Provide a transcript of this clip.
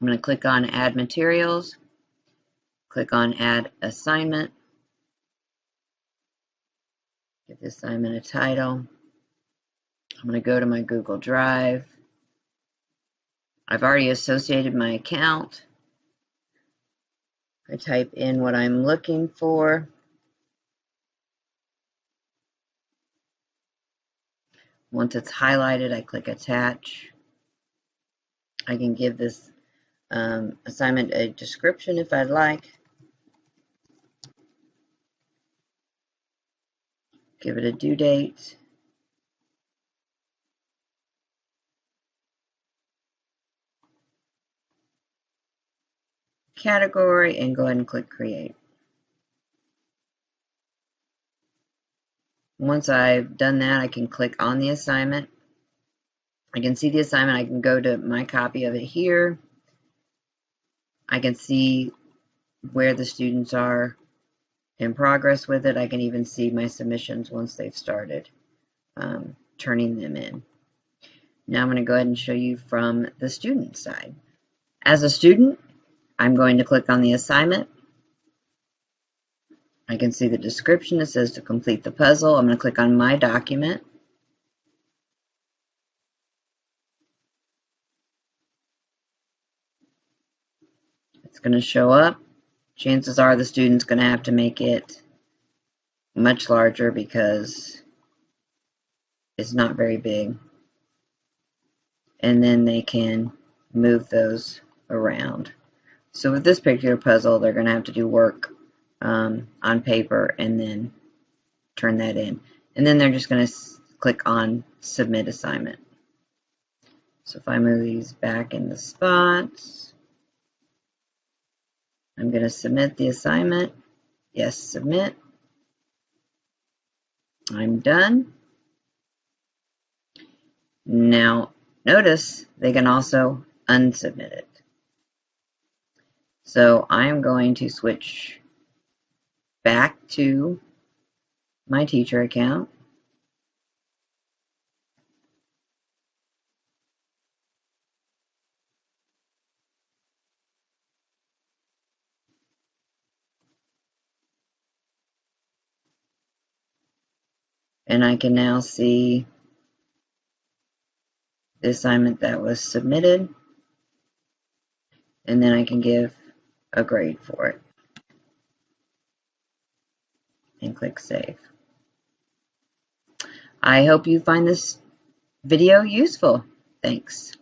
I'm going to click on Add Materials, click on Add Assignment, give the assignment a title. I'm going to go to my Google Drive. I've already associated my account. I type in what I'm looking for. Once it's highlighted, I click Attach. I can give this assignment a description if I'd like. Give it a due date. Category, and go ahead and click Create. Once I've done that, I can click on the assignment. I can see the assignment. I can go to my copy of it here. I can see where the students are in progress with it. I can even see my submissions once they've started turning them in. Now I'm going to go ahead and show you from the student side. As a student, I'm going to click on the assignment. I can see the description. It says to complete the puzzle. I'm going to click on my document. It's going to show up. Chances are the student's going to have to make it much larger because it's not very big. And then they can move those around. So with this particular puzzle, they're going to have to do work on paper and then turn that in. And then they're just going to click on Submit Assignment. So if I move these back in the spots, I'm going to submit the assignment. Yes, submit. I'm done. Now, notice they can also unsubmit it. So I'm going to switch back to my teacher account. And I can now see the assignment that was submitted. And then I can give a grade for it. And click Save. I hope you find this video useful. Thanks.